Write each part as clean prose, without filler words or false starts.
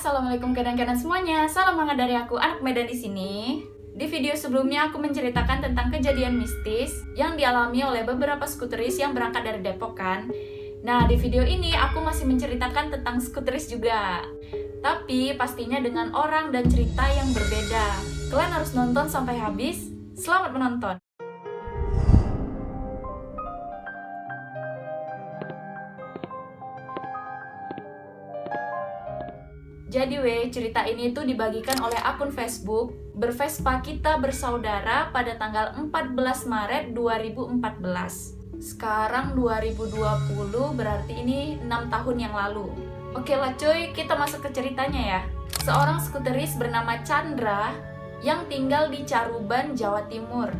Assalamualaikum kadang-kadang semuanya. Salam hangat dari aku, anak Medan di sini. Di video sebelumnya aku menceritakan tentang kejadian mistis yang dialami oleh beberapa skuteris yang berangkat dari Depok kan. Nah, di video ini aku masih menceritakan tentang skuteris juga. Tapi pastinya dengan orang dan cerita yang berbeda. Kalian harus nonton sampai habis. Selamat menonton. Jadi cerita ini tuh dibagikan oleh akun Facebook Bervespa Kita Bersaudara pada tanggal 14 Maret 2014. Sekarang 2020 berarti ini 6 tahun yang lalu. Oke lah cuy, kita masuk ke ceritanya ya. Seorang skuteris bernama Chandra yang tinggal di Caruban, Jawa Timur.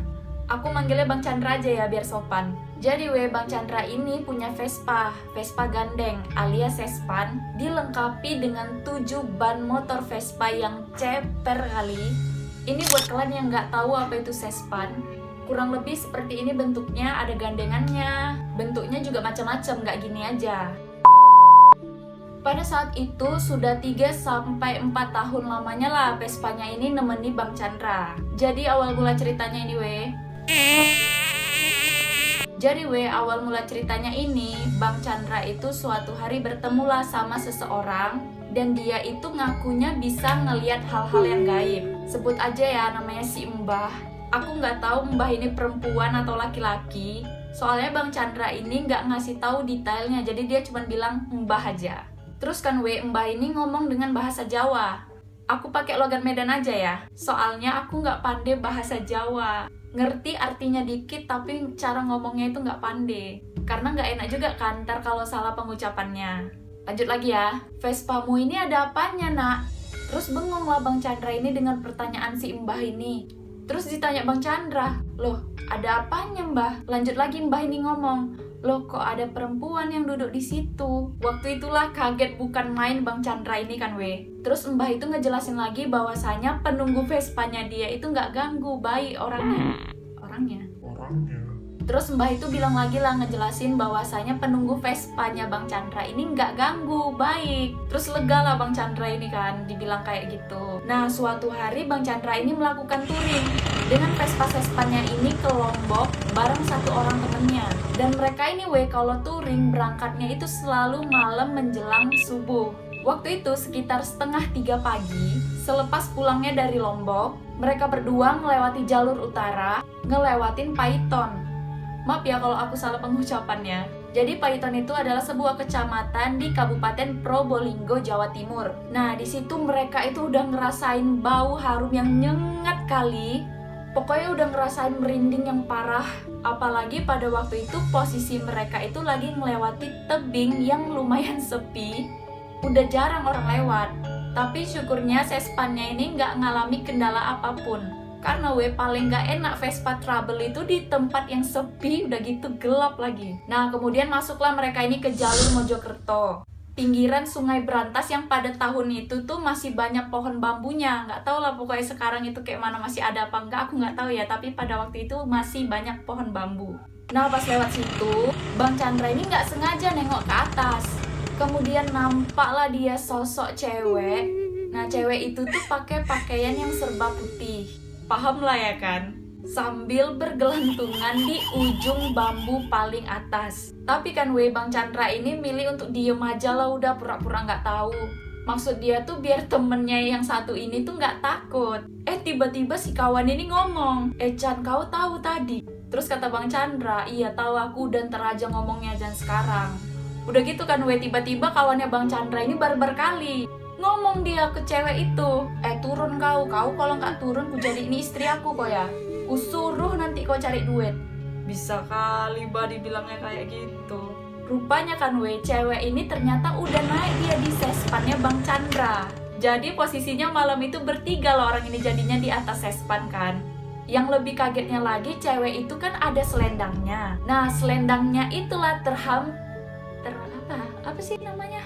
Aku manggilnya Bang Chandra aja ya biar sopan. Jadi Bang Chandra ini punya Vespa gandeng alias Sespan, dilengkapi dengan 7 ban motor Vespa yang ceper kali. Ini buat kalian yang nggak tahu apa itu Sespan, kurang lebih seperti ini bentuknya, ada gandengannya, bentuknya juga macam-macam, nggak gini aja. Pada saat itu sudah 3-4 tahun lamanya lah Vespanya ini nemeni Bang Chandra. Jadi awal mula ceritanya ini awal mula ceritanya ini, Bang Chandra itu suatu hari bertemulah sama seseorang dan dia itu ngakunya bisa ngelihat hal-hal yang gaib. Sebut aja ya namanya si Mbah. Aku nggak tahu Mbah ini perempuan atau laki-laki. Soalnya Bang Chandra ini nggak ngasih tahu detailnya, jadi dia cuma bilang Mbah aja. Terus kan Mbah ini ngomong dengan bahasa Jawa. Aku pakai logat Medan aja ya, soalnya aku nggak pandai bahasa Jawa. Ngerti artinya dikit tapi cara ngomongnya itu nggak pandai. Karena nggak enak juga kan ntar kalau salah pengucapannya. Lanjut lagi ya. Vespamu ini ada apanya nak? Terus bengong lah Bang Chandra ini dengan pertanyaan si Mbah ini. Terus ditanya Bang Chandra, loh ada apanya Mbah? Lanjut lagi Mbah ini ngomong, loh kok ada perempuan yang duduk di situ? Waktu itulah kaget bukan main Bang Chandra ini kan Terus Mbah itu ngejelasin lagi bahwasanya penunggu Vespanya dia itu nggak ganggu, baik orangnya. Terus Mbah itu bilang lagi lah ngejelasin bahwasanya penunggu Vespanya Bang Chandra ini nggak ganggu, baik. Terus lega lah Bang Chandra ini kan, dibilang kayak gitu. Nah suatu hari Bang Chandra ini melakukan touring dengan Vespa-Vespanya ini ke Lombok bareng satu orang temennya. Dan mereka ini kalau touring berangkatnya itu selalu malam menjelang subuh. Waktu itu sekitar 2:30 pagi, selepas pulangnya dari Lombok, mereka berdua melewati jalur utara, ngelewatin Paiton. Maaf ya kalau aku salah pengucapannya. Jadi Paiton itu adalah sebuah kecamatan di Kabupaten Probolinggo, Jawa Timur. Nah, di situ mereka itu udah ngerasain bau harum yang nyengat kali. Pokoknya udah ngerasain merinding yang parah. Apalagi pada waktu itu posisi mereka itu lagi melewati tebing yang lumayan sepi. Udah jarang orang lewat. Tapi syukurnya Sespannya ini nggak ngalami kendala apapun. Karena paling gak enak Vespa trouble itu di tempat yang sepi, udah gitu gelap lagi. Nah kemudian masuklah mereka ini ke jalur Mojokerto, pinggiran Sungai Brantas yang pada tahun itu tuh masih banyak pohon bambunya. Nggak tahu lah pokoknya sekarang itu kayak mana, masih ada apa enggak aku nggak tahu ya, tapi pada waktu itu masih banyak pohon bambu. Nah pas lewat situ Bang Chandra ini nggak sengaja nengok ke atas. Kemudian nampaklah dia sosok cewek. Nah cewek itu tuh pakai pakaian yang serba putih, paham lah ya kan, sambil bergelantungan di ujung bambu paling atas. Tapi kan Bang Chandra ini milih untuk diem aja lah, udah pura-pura nggak tahu. Maksud dia tuh biar temennya yang satu ini tuh nggak takut. Tiba-tiba si kawan ini ngomong, Chan kau tahu tadi? Terus kata Bang Chandra, iya tahu aku, dan ntar aja ngomongnya jangan sekarang. Udah gitu kan tiba-tiba kawannya Bang Chandra ini barbar kali. Ngomong dia ke cewek itu, turun kau kalau nggak turun ku jadi ini istri aku kok ya, ku suruh nanti kau cari duit. Bisa kali dibilangnya kayak gitu. Rupanya kan cewek ini ternyata udah naik dia di Sespannya Bang Chandra. Jadi posisinya malam itu bertiga lah orang ini jadinya di atas Sespan kan. Yang lebih kagetnya lagi cewek itu kan ada selendangnya. Nah selendangnya itulah apa sih namanya?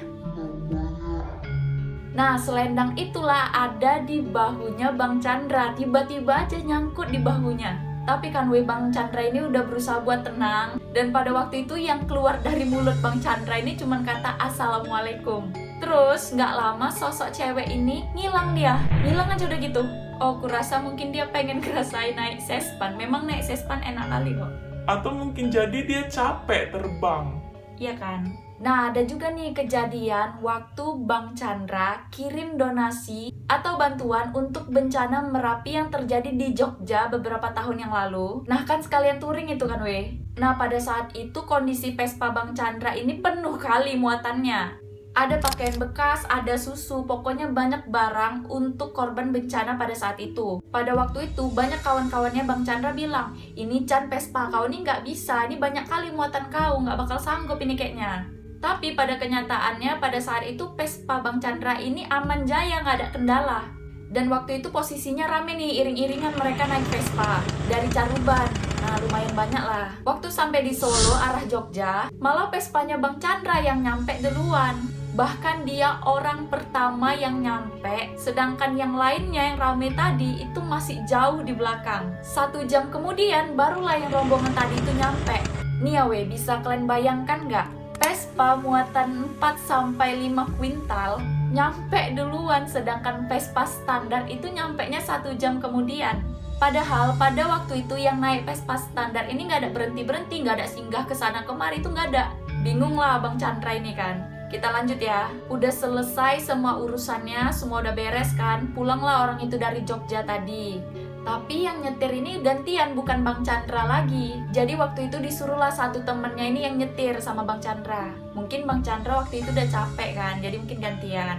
Nah selendang itulah ada di bahunya Bang Chandra, tiba-tiba aja nyangkut di bahunya. Tapi kan Bang Chandra ini udah berusaha buat tenang. Dan pada waktu itu yang keluar dari mulut Bang Chandra ini cuman kata Assalamualaikum. Terus nggak lama sosok cewek ini ngilang aja udah gitu. Oh, kurasa mungkin dia pengen ngerasain naik sespan. Memang naik sespan enak kali kok. Atau mungkin jadi dia capek terbang. Iya kan? Nah, ada juga nih kejadian waktu Bang Chandra kirim donasi atau bantuan untuk bencana Merapi yang terjadi di Jogja beberapa tahun yang lalu. Nah, kan sekalian touring itu kan, weh. Nah, pada saat itu kondisi Vespa Bang Chandra ini penuh kali muatannya. Ada pakaian bekas, ada susu, pokoknya banyak barang untuk korban bencana pada saat itu. Pada waktu itu, banyak kawan-kawannya Bang Chandra bilang, ini Chan Vespa kau ini nggak bisa, ini banyak kali muatan kau, nggak bakal sanggup ini kayaknya. Tapi pada kenyataannya, pada saat itu Vespa Bang Chandra ini aman jaya, nggak ada kendala. Dan waktu itu posisinya rame nih, iring-iringan mereka naik Vespa dari Caruban. Nah, lumayan banyak lah. Waktu sampai di Solo, arah Jogja, malah Vespanya Bang Chandra yang nyampe duluan. Bahkan dia orang pertama yang nyampe, sedangkan yang lainnya yang rame tadi itu masih jauh di belakang. 1 jam kemudian barulah yang rombongan tadi itu nyampe. Nih ya weh, bisa kalian bayangkan nggak? Vespa muatan 4-5 kuintal nyampe duluan, sedangkan Vespa standar itu nyampenya 1 jam kemudian. Padahal pada waktu itu yang naik Vespa standar ini nggak ada berhenti-berhenti, nggak ada singgah ke sana kemari, itu nggak ada. Bingung lah Bang Chandra ini kan. Kita lanjut ya. Udah selesai semua urusannya, semua udah beres kan. Pulanglah orang itu dari Jogja tadi. Tapi yang nyetir ini gantian, bukan Bang Chandra lagi. Jadi waktu itu disuruhlah satu temennya ini yang nyetir sama Bang Chandra. Mungkin Bang Chandra waktu itu udah capek kan, jadi mungkin gantian.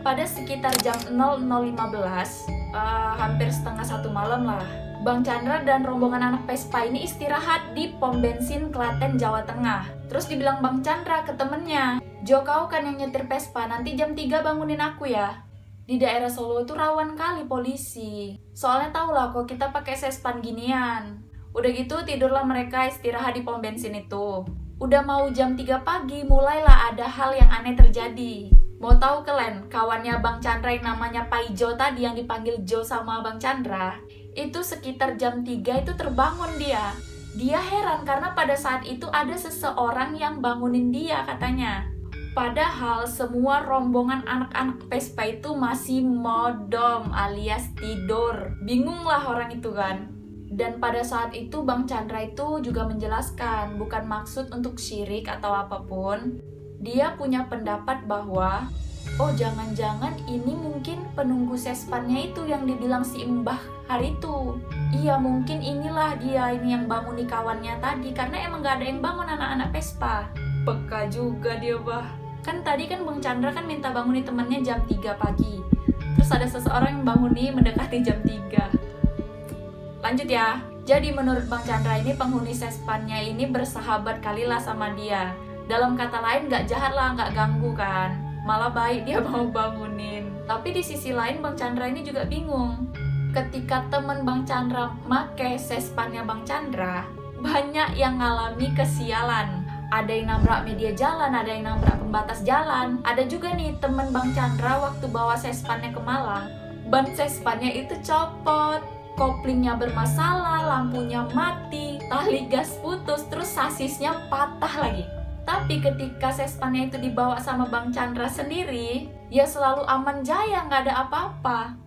Pada sekitar jam 00.15, hampir setengah 1 malam lah, Bang Chandra dan rombongan anak Vespa ini istirahat di pom bensin Klaten, Jawa Tengah. Terus dibilang Bang Chandra ke temennya, Jo, kau kan yang nyetir Vespa, nanti jam 3 bangunin aku ya. Di daerah Solo itu rawan kali polisi. Soalnya tau lah kok kita pakai sespan ginian. Udah gitu tidurlah mereka istirahat di pom bensin itu. Udah mau jam 3 pagi mulailah ada hal yang aneh terjadi. Mau tahu kalian, kawannya Bang Chandra yang namanya Paijo tadi yang dipanggil Jo sama Bang Chandra, itu sekitar jam 3 itu terbangun dia. Dia heran karena pada saat itu ada seseorang yang bangunin dia katanya. Padahal semua rombongan anak-anak Vespa itu masih modom alias tidur. Bingung lah orang itu kan. Dan pada saat itu Bang Chandra itu juga menjelaskan, bukan maksud untuk syirik atau apapun. Dia punya pendapat bahwa, oh jangan-jangan ini mungkin penunggu sespannya itu yang dibilang si Mbah hari itu. Iya mungkin inilah dia ini yang banguni kawannya tadi, karena emang gak ada yang bangun anak-anak Vespa. Peka juga dia bah. Kan tadi kan Bang Chandra kan minta banguni temennya jam 3 pagi. Terus ada seseorang yang banguni mendekati jam 3. Lanjut ya. Jadi menurut Bang Chandra ini penghuni sespannya ini bersahabat kalilah sama dia. Dalam kata lain gak jahat lah, gak ganggu kan. Malah baik dia mau bangunin. Tapi di sisi lain Bang Chandra ini juga bingung. Ketika temen Bang Chandra make sespannya Bang Chandra, banyak yang ngalami kesialan. Ada yang nabrak media jalan, ada yang nabrak pembatas jalan. Ada juga nih temen Bang Chandra waktu bawa sespannya ke Malang, ban sespannya itu copot, koplingnya bermasalah, lampunya mati, tali gas putus, terus sasisnya patah lagi. Tapi ketika sespannya itu dibawa sama Bang Chandra sendiri, ya selalu aman jaya, nggak ada apa-apa.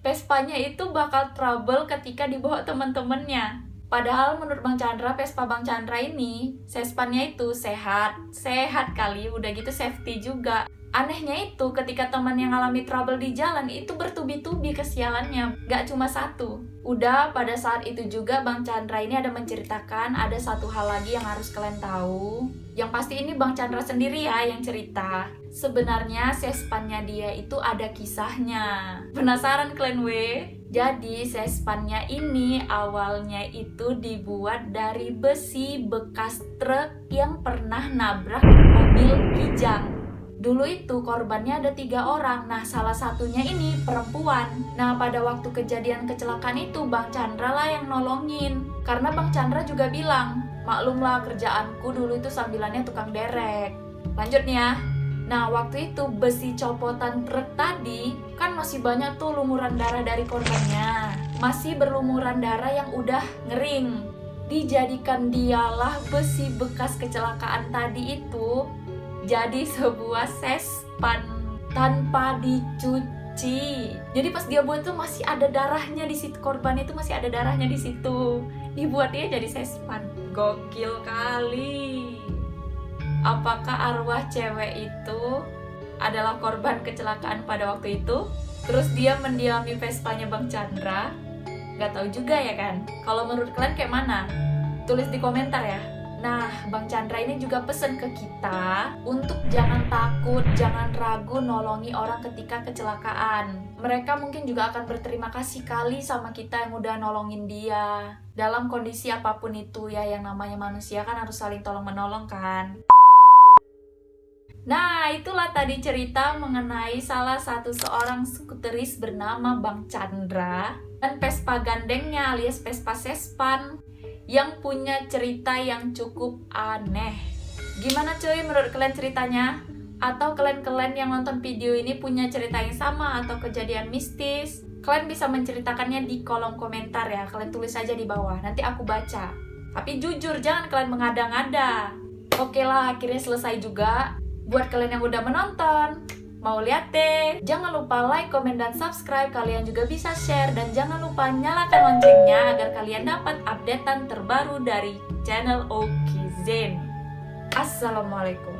Vespanya itu bakal trouble ketika dibawa temen-temennya. Padahal menurut Bang Chandra, Vespa Bang Chandra ini, sespannya itu sehat kali, udah gitu safety juga. Anehnya itu ketika teman yang ngalami trouble di jalan itu bertubi-tubi kesialannya, gak cuma satu. Udah pada saat itu juga Bang Chandra ini ada menceritakan ada satu hal lagi yang harus kalian tahu. Yang pasti ini Bang Chandra sendiri ya yang cerita. Sebenarnya sespannya dia itu ada kisahnya. Penasaran kalian weh? Jadi sespannya ini awalnya itu dibuat dari besi bekas truk yang pernah nabrak mobil Kijang. Dulu itu korbannya ada 3 orang, nah salah satunya ini perempuan. Nah pada waktu kejadian kecelakaan itu Bang Chandra lah yang nolongin. Karena Bang Chandra juga bilang, maklumlah kerjaanku dulu itu sambilannya tukang derek. Lanjut nih ya. Nah waktu itu besi copotan truk tadi kan masih banyak tuh lumuran darah dari korbannya. Masih berlumuran darah yang udah ngering. Dijadikan dialah besi bekas kecelakaan tadi itu jadi sebuah sespan. tanpa dicuci. Jadi pas dia buat tuh masih ada darahnya di situ, korban itu masih ada darahnya di situ. Dibuat dia jadi sespan. Gokil kali. Apakah arwah cewek itu adalah korban kecelakaan pada waktu itu? Terus dia mendiami Vespanya Bang Chandra? Gak tahu juga ya kan? Kalau menurut kalian kayak mana? Tulis di komentar ya. Nah, Bang Chandra ini juga pesen ke kita untuk jangan takut, jangan ragu nolongi orang ketika kecelakaan. Mereka mungkin juga akan berterima kasih kali sama kita yang udah nolongin dia. Dalam kondisi apapun itu ya, yang namanya manusia kan harus saling tolong-menolong kan. Nah, itulah tadi cerita mengenai salah satu seorang skuteris bernama Bang Chandra dan Vespa gandengnya alias Vespa Sespan yang punya cerita yang cukup aneh. Gimana cuy menurut kalian ceritanya? Atau kalian yang nonton video ini punya cerita yang sama atau kejadian mistis? Kalian bisa menceritakannya di kolom komentar ya. Kalian tulis aja di bawah, nanti aku baca. Tapi jujur, jangan kalian mengada-ngada. Oke lah, akhirnya selesai juga. Buat kalian yang udah menonton, mau lihat deh, jangan lupa like, komen, dan subscribe. Kalian juga bisa share dan jangan lupa nyalakan loncengnya agar kalian dapat updatean terbaru dari channel Okizen. Assalamualaikum.